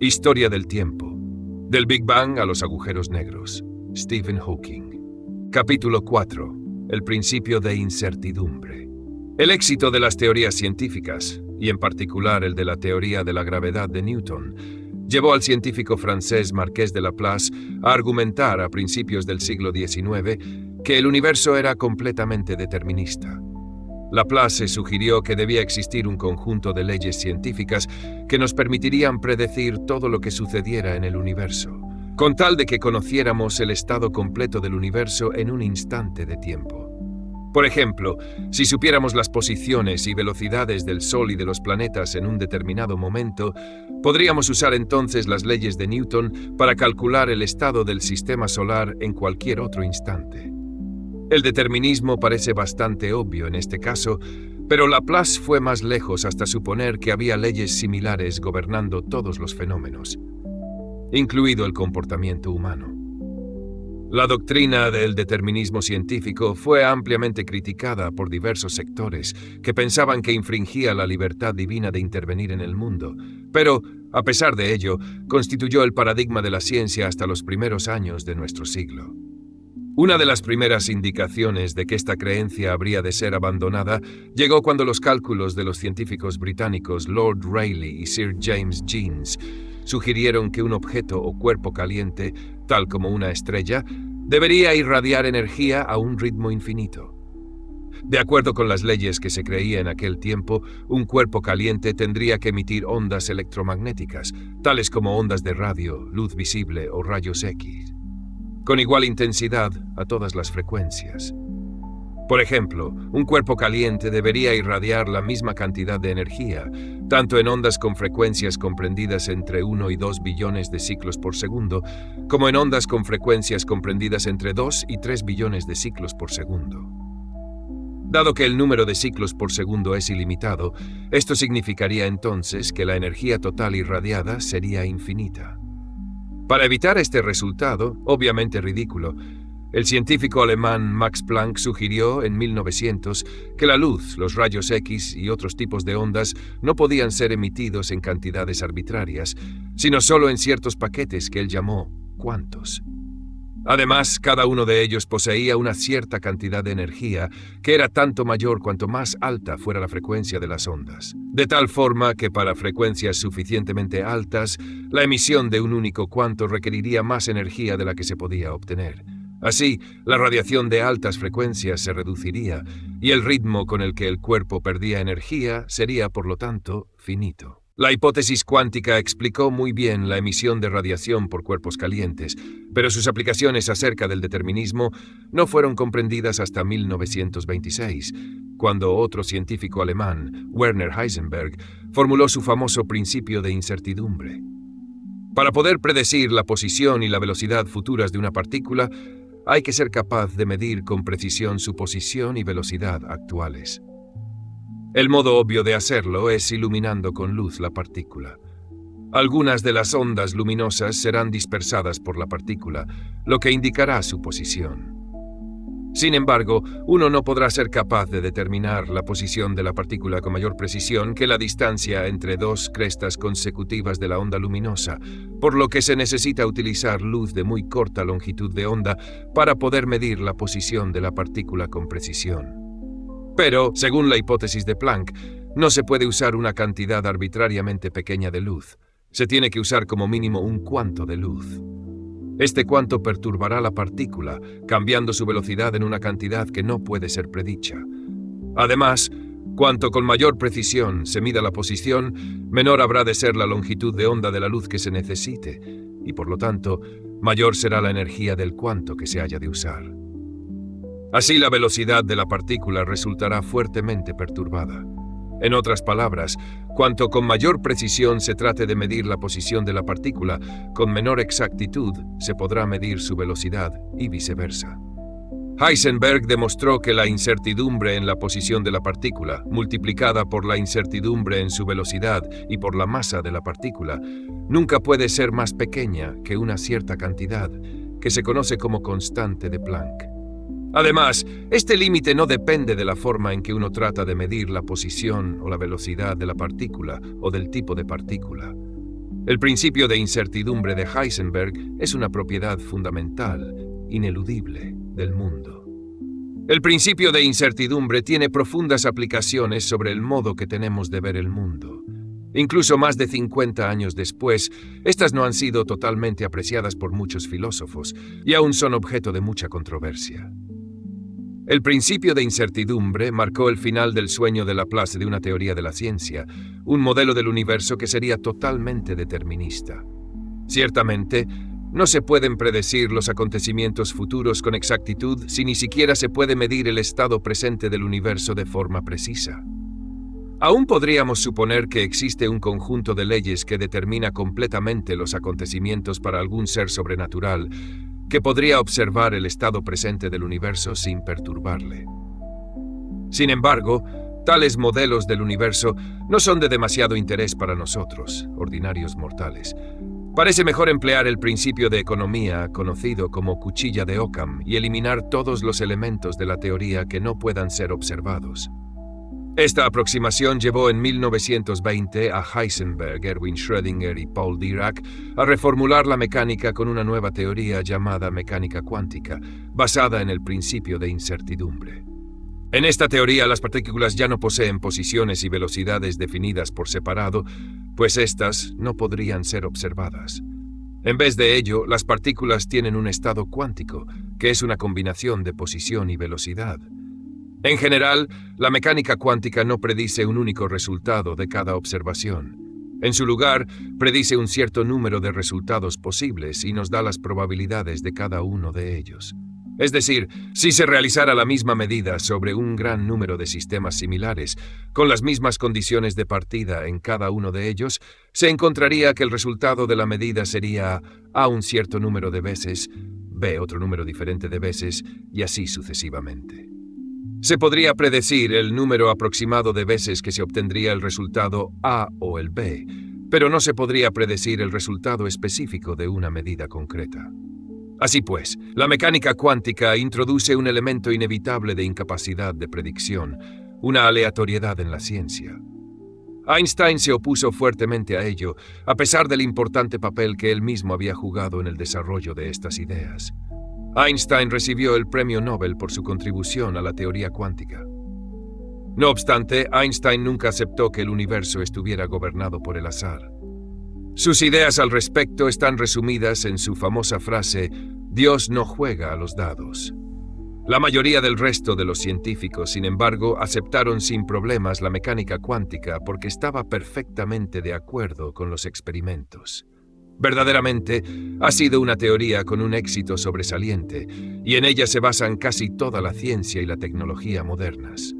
Historia del tiempo. Del Big Bang a los agujeros negros. Stephen Hawking. Capítulo 4. El principio de incertidumbre. El éxito de las teorías científicas, y en particular el de la teoría de la gravedad de Newton, llevó al científico francés Marqués de Laplace a argumentar a principios del siglo XIX que el universo era completamente determinista. Laplace sugirió que debía existir un conjunto de leyes científicas que nos permitirían predecir todo lo que sucediera en el universo, con tal de que conociéramos el estado completo del universo en un instante de tiempo. Por ejemplo, si supiéramos las posiciones y velocidades del Sol y de los planetas en un determinado momento, podríamos usar entonces las leyes de Newton para calcular el estado del sistema solar en cualquier otro instante. El determinismo parece bastante obvio en este caso, pero Laplace fue más lejos hasta suponer que había leyes similares gobernando todos los fenómenos, incluido el comportamiento humano. La doctrina del determinismo científico fue ampliamente criticada por diversos sectores que pensaban que infringía la libertad divina de intervenir en el mundo, pero, a pesar de ello, constituyó el paradigma de la ciencia hasta los primeros años de nuestro siglo. Una de las primeras indicaciones de que esta creencia habría de ser abandonada llegó cuando los cálculos de los científicos británicos Lord Rayleigh y Sir James Jeans sugirieron que un objeto o cuerpo caliente, tal como una estrella, debería irradiar energía a un ritmo infinito. De acuerdo con las leyes que se creía en aquel tiempo, un cuerpo caliente tendría que emitir ondas electromagnéticas, tales como ondas de radio, luz visible o rayos X, con igual intensidad a todas las frecuencias. Por ejemplo, un cuerpo caliente debería irradiar la misma cantidad de energía, tanto en ondas con frecuencias comprendidas entre 1 y 2 billones de ciclos por segundo, como en ondas con frecuencias comprendidas entre 2 y 3 billones de ciclos por segundo. Dado que el número de ciclos por segundo es ilimitado, esto significaría entonces que la energía total irradiada sería infinita. Para evitar este resultado, obviamente ridículo, el científico alemán Max Planck sugirió en 1900 que la luz, los rayos X y otros tipos de ondas no podían ser emitidos en cantidades arbitrarias, sino solo en ciertos paquetes que él llamó cuantos. Además, cada uno de ellos poseía una cierta cantidad de energía que era tanto mayor cuanto más alta fuera la frecuencia de las ondas. De tal forma que para frecuencias suficientemente altas, la emisión de un único cuanto requeriría más energía de la que se podía obtener. Así, la radiación de altas frecuencias se reduciría y el ritmo con el que el cuerpo perdía energía sería, por lo tanto, finito. La hipótesis cuántica explicó muy bien la emisión de radiación por cuerpos calientes, pero sus aplicaciones acerca del determinismo no fueron comprendidas hasta 1926, cuando otro científico alemán, Werner Heisenberg, formuló su famoso principio de incertidumbre. Para poder predecir la posición y la velocidad futuras de una partícula, hay que ser capaz de medir con precisión su posición y velocidad actuales. El modo obvio de hacerlo es iluminando con luz la partícula. Algunas de las ondas luminosas serán dispersadas por la partícula, lo que indicará su posición. Sin embargo, uno no podrá ser capaz de determinar la posición de la partícula con mayor precisión que la distancia entre dos crestas consecutivas de la onda luminosa, por lo que se necesita utilizar luz de muy corta longitud de onda para poder medir la posición de la partícula con precisión. Pero, según la hipótesis de Planck, no se puede usar una cantidad arbitrariamente pequeña de luz. Se tiene que usar como mínimo un cuanto de luz. Este cuanto perturbará la partícula, cambiando su velocidad en una cantidad que no puede ser predicha. Además, cuanto con mayor precisión se mida la posición, menor habrá de ser la longitud de onda de la luz que se necesite, y por lo tanto, mayor será la energía del cuanto que se haya de usar. Así la velocidad de la partícula resultará fuertemente perturbada. En otras palabras, cuanto con mayor precisión se trate de medir la posición de la partícula, con menor exactitud se podrá medir su velocidad y viceversa. Heisenberg demostró que la incertidumbre en la posición de la partícula, multiplicada por la incertidumbre en su velocidad y por la masa de la partícula, nunca puede ser más pequeña que una cierta cantidad, que se conoce como constante de Planck. Además, este límite no depende de la forma en que uno trata de medir la posición o la velocidad de la partícula o del tipo de partícula. El principio de incertidumbre de Heisenberg es una propiedad fundamental, ineludible, del mundo. El principio de incertidumbre tiene profundas aplicaciones sobre el modo que tenemos de ver el mundo. Incluso más de 50 años después, estas no han sido totalmente apreciadas por muchos filósofos y aún son objeto de mucha controversia. El principio de incertidumbre marcó el final del sueño de Laplace de una teoría de la ciencia, un modelo del universo que sería totalmente determinista. Ciertamente, no se pueden predecir los acontecimientos futuros con exactitud si ni siquiera se puede medir el estado presente del universo de forma precisa. Aún podríamos suponer que existe un conjunto de leyes que determina completamente los acontecimientos para algún ser sobrenatural, que podría observar el estado presente del universo sin perturbarle. Sin embargo, tales modelos del universo no son de demasiado interés para nosotros, ordinarios mortales. Parece mejor emplear el principio de economía, conocido como cuchilla de Occam, y eliminar todos los elementos de la teoría que no puedan ser observados. Esta aproximación llevó en 1920 a Heisenberg, Erwin Schrödinger y Paul Dirac a reformular la mecánica con una nueva teoría llamada mecánica cuántica, basada en el principio de incertidumbre. En esta teoría, las partículas ya no poseen posiciones y velocidades definidas por separado, pues éstas no podrían ser observadas. En vez de ello, las partículas tienen un estado cuántico, que es una combinación de posición y velocidad. En general, la mecánica cuántica no predice un único resultado de cada observación. En su lugar, predice un cierto número de resultados posibles y nos da las probabilidades de cada uno de ellos. Es decir, si se realizara la misma medida sobre un gran número de sistemas similares, con las mismas condiciones de partida en cada uno de ellos, se encontraría que el resultado de la medida sería A un cierto número de veces, B otro número diferente de veces, y así sucesivamente. Se podría predecir el número aproximado de veces que se obtendría el resultado A o el B, pero no se podría predecir el resultado específico de una medida concreta. Así pues, la mecánica cuántica introduce un elemento inevitable de incapacidad de predicción, una aleatoriedad en la ciencia. Einstein se opuso fuertemente a ello, a pesar del importante papel que él mismo había jugado en el desarrollo de estas ideas. Einstein recibió el premio Nobel por su contribución a la teoría cuántica. No obstante, Einstein nunca aceptó que el universo estuviera gobernado por el azar. Sus ideas al respecto están resumidas en su famosa frase: Dios no juega a los dados. La mayoría del resto de los científicos, sin embargo, aceptaron sin problemas la mecánica cuántica porque estaba perfectamente de acuerdo con los experimentos. Verdaderamente, ha sido una teoría con un éxito sobresaliente, y en ella se basan casi toda la ciencia y la tecnología modernas.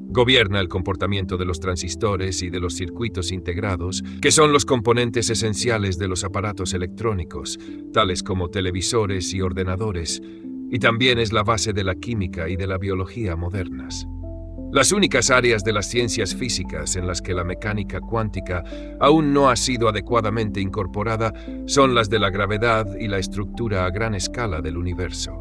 Gobierna el comportamiento de los transistores y de los circuitos integrados, que son los componentes esenciales de los aparatos electrónicos, tales como televisores y ordenadores, y también es la base de la química y de la biología modernas. Las únicas áreas de las ciencias físicas en las que la mecánica cuántica aún no ha sido adecuadamente incorporada son las de la gravedad y la estructura a gran escala del universo.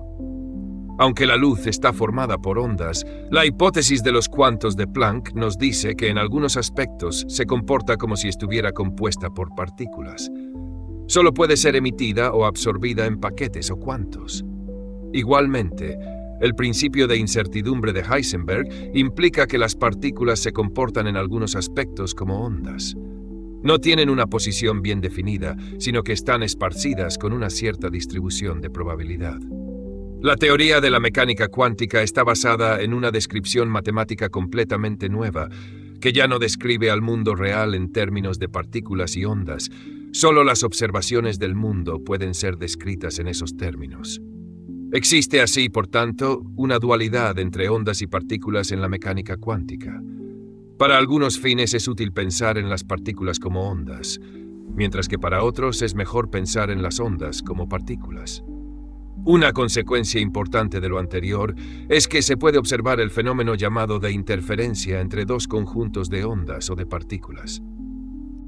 Aunque la luz está formada por ondas, la hipótesis de los cuantos de Planck nos dice que en algunos aspectos se comporta como si estuviera compuesta por partículas. Solo puede ser emitida o absorbida en paquetes o cuantos. Igualmente, el principio de incertidumbre de Heisenberg implica que las partículas se comportan en algunos aspectos como ondas. No tienen una posición bien definida, sino que están esparcidas con una cierta distribución de probabilidad. La teoría de la mecánica cuántica está basada en una descripción matemática completamente nueva, que ya no describe al mundo real en términos de partículas y ondas. Solo las observaciones del mundo pueden ser descritas en esos términos. Existe así, por tanto, una dualidad entre ondas y partículas en la mecánica cuántica. Para algunos fines es útil pensar en las partículas como ondas, mientras que para otros es mejor pensar en las ondas como partículas. Una consecuencia importante de lo anterior es que se puede observar el fenómeno llamado de interferencia entre dos conjuntos de ondas o de partículas.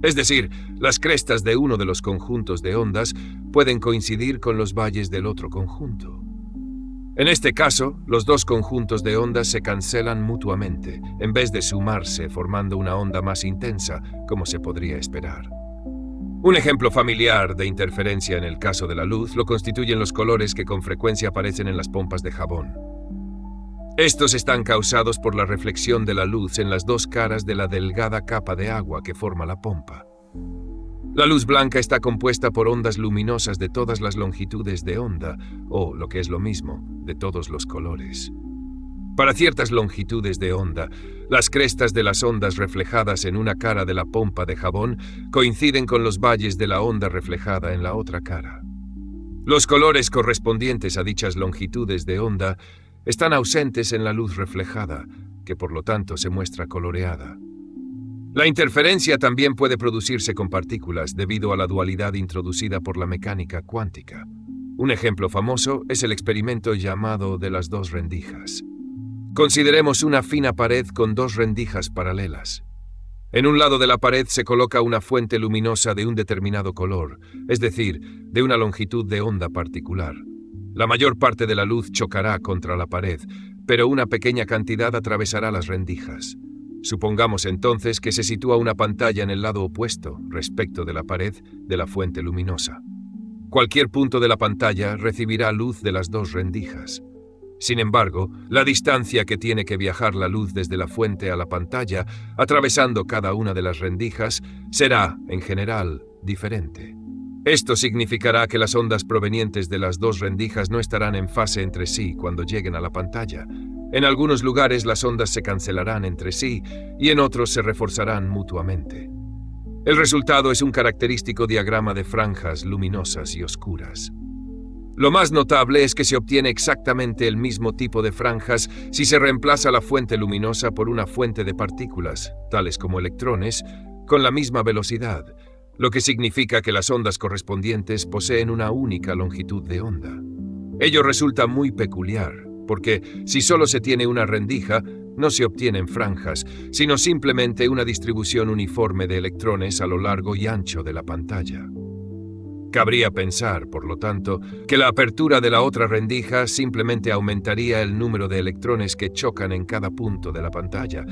Es decir, las crestas de uno de los conjuntos de ondas pueden coincidir con los valles del otro conjunto. En este caso, los dos conjuntos de ondas se cancelan mutuamente, en vez de sumarse formando una onda más intensa, como se podría esperar. Un ejemplo familiar de interferencia en el caso de la luz lo constituyen los colores que con frecuencia aparecen en las pompas de jabón. Estos están causados por la reflexión de la luz en las dos caras de la delgada capa de agua que forma la pompa. La luz blanca está compuesta por ondas luminosas de todas las longitudes de onda, o, lo que es lo mismo, de todos los colores. Para ciertas longitudes de onda, las crestas de las ondas reflejadas en una cara de la pompa de jabón coinciden con los valles de la onda reflejada en la otra cara. Los colores correspondientes a dichas longitudes de onda están ausentes en la luz reflejada, que por lo tanto se muestra coloreada. La interferencia también puede producirse con partículas debido a la dualidad introducida por la mecánica cuántica. Un ejemplo famoso es el experimento llamado de las dos rendijas. Consideremos una fina pared con dos rendijas paralelas. En un lado de la pared se coloca una fuente luminosa de un determinado color, es decir, de una longitud de onda particular. La mayor parte de la luz chocará contra la pared, pero una pequeña cantidad atravesará las rendijas. Supongamos entonces que se sitúa una pantalla en el lado opuesto, respecto de la pared, de la fuente luminosa. Cualquier punto de la pantalla recibirá luz de las dos rendijas. Sin embargo, la distancia que tiene que viajar la luz desde la fuente a la pantalla, atravesando cada una de las rendijas, será, en general, diferente. Esto significará que las ondas provenientes de las dos rendijas no estarán en fase entre sí cuando lleguen a la pantalla. En algunos lugares las ondas se cancelarán entre sí y en otros se reforzarán mutuamente. El resultado es un característico diagrama de franjas luminosas y oscuras. Lo más notable es que se obtiene exactamente el mismo tipo de franjas si se reemplaza la fuente luminosa por una fuente de partículas, tales como electrones, con la misma velocidad, lo que significa que las ondas correspondientes poseen una única longitud de onda. Ello resulta muy peculiar, porque si solo se tiene una rendija, no se obtienen franjas, sino simplemente una distribución uniforme de electrones a lo largo y ancho de la pantalla. Cabría pensar, por lo tanto, que la apertura de la otra rendija simplemente aumentaría el número de electrones que chocan en cada punto de la pantalla,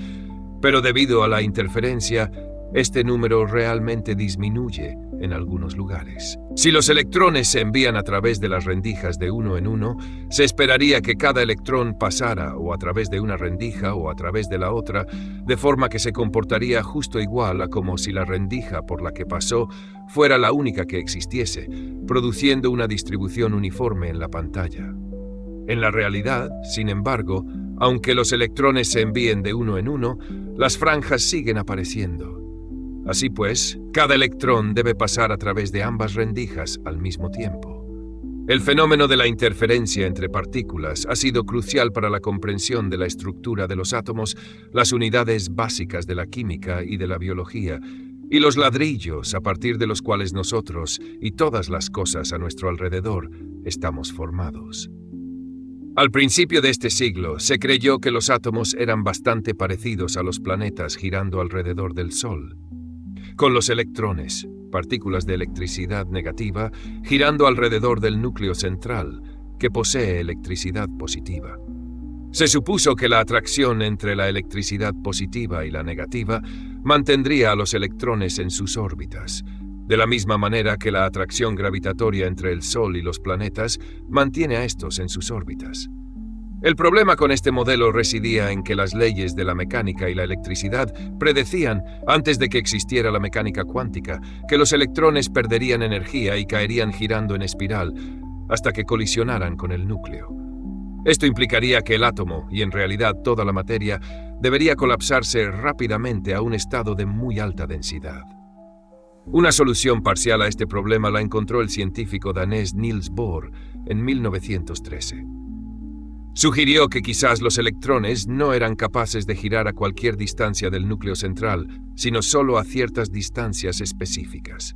pero debido a la interferencia, este número realmente disminuye en algunos lugares. Si los electrones se envían a través de las rendijas de uno en uno, se esperaría que cada electrón pasara o a través de una rendija o a través de la otra, de forma que se comportaría justo igual a como si la rendija por la que pasó fuera la única que existiese, produciendo una distribución uniforme en la pantalla. En la realidad, sin embargo, aunque los electrones se envíen de uno en uno, las franjas siguen apareciendo. Así pues, cada electrón debe pasar a través de ambas rendijas al mismo tiempo. El fenómeno de la interferencia entre partículas ha sido crucial para la comprensión de la estructura de los átomos, las unidades básicas de la química y de la biología, y los ladrillos a partir de los cuales nosotros y todas las cosas a nuestro alrededor estamos formados. Al principio de este siglo se creyó que los átomos eran bastante parecidos a los planetas girando alrededor del Sol, con los electrones, partículas de electricidad negativa, girando alrededor del núcleo central, que posee electricidad positiva. Se supuso que la atracción entre la electricidad positiva y la negativa mantendría a los electrones en sus órbitas, de la misma manera que la atracción gravitatoria entre el Sol y los planetas mantiene a estos en sus órbitas. El problema con este modelo residía en que las leyes de la mecánica y la electricidad predecían, antes de que existiera la mecánica cuántica, que los electrones perderían energía y caerían girando en espiral hasta que colisionaran con el núcleo. Esto implicaría que el átomo, y en realidad toda la materia, debería colapsarse rápidamente a un estado de muy alta densidad. Una solución parcial a este problema la encontró el científico danés Niels Bohr en 1913. Sugirió que quizás los electrones no eran capaces de girar a cualquier distancia del núcleo central, sino solo a ciertas distancias específicas.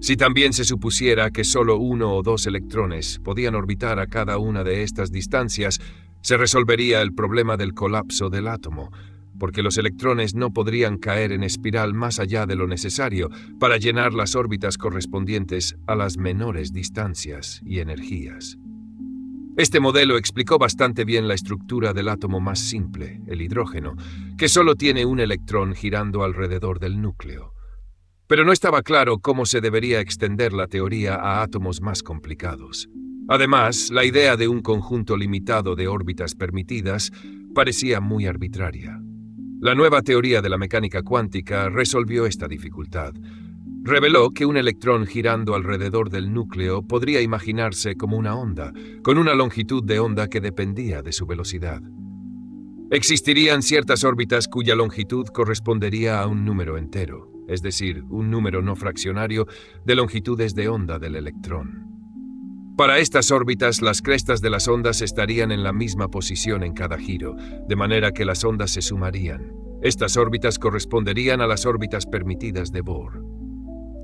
Si también se supusiera que solo uno o dos electrones podían orbitar a cada una de estas distancias, se resolvería el problema del colapso del átomo, porque los electrones no podrían caer en espiral más allá de lo necesario para llenar las órbitas correspondientes a las menores distancias y energías. Este modelo explicó bastante bien la estructura del átomo más simple, el hidrógeno, que solo tiene un electrón girando alrededor del núcleo. pero no estaba claro cómo se debería extender la teoría a átomos más complicados. Además, la idea de un conjunto limitado de órbitas permitidas parecía muy arbitraria. La nueva teoría de la mecánica cuántica resolvió esta dificultad. Reveló que un electrón girando alrededor del núcleo podría imaginarse como una onda, con una longitud de onda que dependía de su velocidad. Existirían ciertas órbitas cuya longitud correspondería a un número entero, es decir, un número no fraccionario de longitudes de onda del electrón. Para estas órbitas, las crestas de las ondas estarían en la misma posición en cada giro, de manera que las ondas se sumarían. Estas órbitas corresponderían a las órbitas permitidas de Bohr.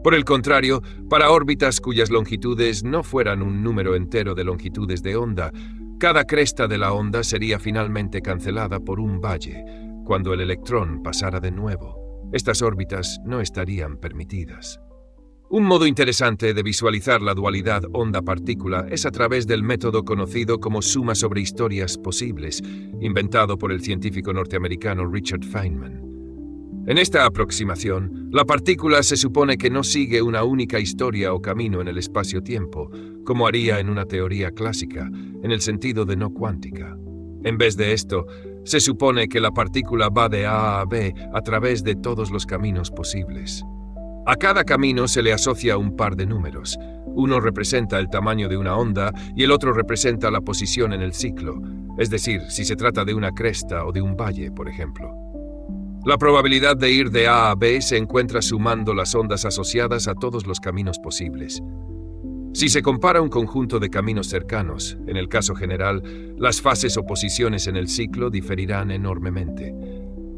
Por el contrario, para órbitas cuyas longitudes no fueran un número entero de longitudes de onda, cada cresta de la onda sería finalmente cancelada por un valle, cuando el electrón pasara de nuevo. Estas órbitas no estarían permitidas. Un modo interesante de visualizar la dualidad onda-partícula es a través del método conocido como suma sobre historias posibles, inventado por el científico norteamericano Richard Feynman. En esta aproximación, la partícula se supone que no sigue una única historia o camino en el espacio-tiempo, como haría en una teoría clásica, en el sentido de no cuántica. En vez de esto, se supone que la partícula va de A a B a través de todos los caminos posibles. A cada camino se le asocia un par de números. Uno representa el tamaño de una onda y el otro representa la posición en el ciclo, es decir, si se trata de una cresta o de un valle, por ejemplo. La probabilidad de ir de A a B se encuentra sumando las ondas asociadas a todos los caminos posibles. Si se compara un conjunto de caminos cercanos, en el caso general, las fases o posiciones en el ciclo diferirán enormemente.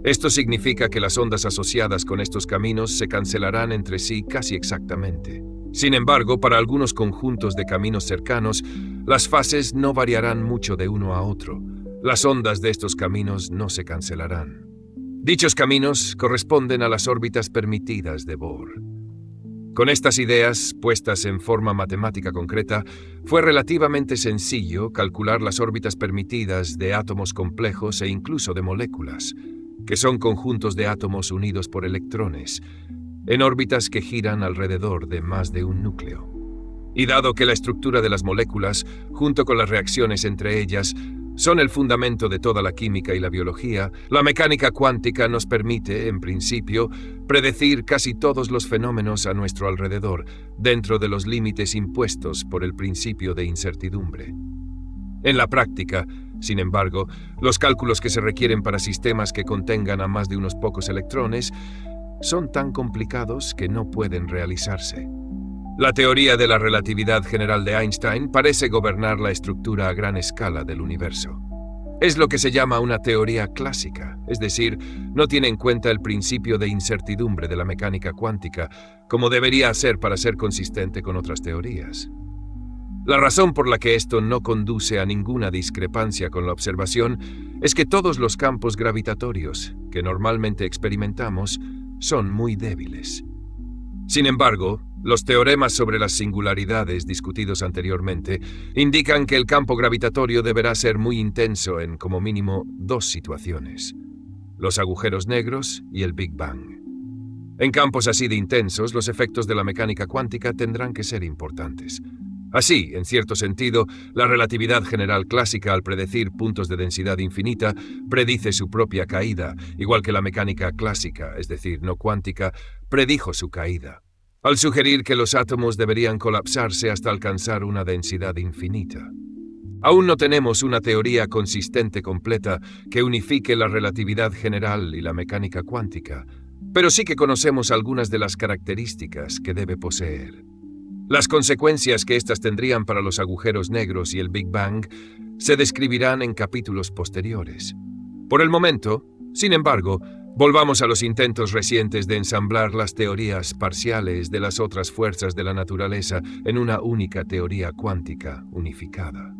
Esto significa que las ondas asociadas con estos caminos se cancelarán entre sí casi exactamente. Sin embargo, para algunos conjuntos de caminos cercanos, las fases no variarán mucho de uno a otro. Las ondas de estos caminos no se cancelarán. Dichos caminos corresponden a las órbitas permitidas de Bohr. Con estas ideas, puestas en forma matemática concreta, fue relativamente sencillo calcular las órbitas permitidas de átomos complejos e incluso de moléculas, que son conjuntos de átomos unidos por electrones, en órbitas que giran alrededor de más de un núcleo. Y dado que la estructura de las moléculas, junto con las reacciones entre ellas, son el fundamento de toda la química y la biología, la mecánica cuántica nos permite, en principio, predecir casi todos los fenómenos a nuestro alrededor, dentro de los límites impuestos por el principio de incertidumbre. En la práctica, sin embargo, los cálculos que se requieren para sistemas que contengan a más de unos pocos electrones son tan complicados que no pueden realizarse. La teoría de la relatividad general de Einstein parece gobernar la estructura a gran escala del universo. Es lo que se llama una teoría clásica, es decir, no tiene en cuenta el principio de incertidumbre de la mecánica cuántica, como debería ser para ser consistente con otras teorías. La razón por la que esto no conduce a ninguna discrepancia con la observación es que todos los campos gravitatorios que normalmente experimentamos son muy débiles. Sin embargo, los teoremas sobre las singularidades discutidos anteriormente indican que el campo gravitatorio deberá ser muy intenso en, como mínimo, dos situaciones: los agujeros negros y el Big Bang. En campos así de intensos, los efectos de la mecánica cuántica tendrán que ser importantes. Así, en cierto sentido, la relatividad general clásica, al predecir puntos de densidad infinita, predice su propia caída, igual que la mecánica clásica, es decir, no cuántica, predijo su caída, al sugerir que los átomos deberían colapsarse hasta alcanzar una densidad infinita. Aún no tenemos una teoría consistente completa que unifique la relatividad general y la mecánica cuántica, pero sí que conocemos algunas de las características que debe poseer. Las consecuencias que éstas tendrían para los agujeros negros y el Big Bang se describirán en capítulos posteriores. Por el momento, sin embargo, volvamos a los intentos recientes de ensamblar las teorías parciales de las otras fuerzas de la naturaleza en una única teoría cuántica unificada.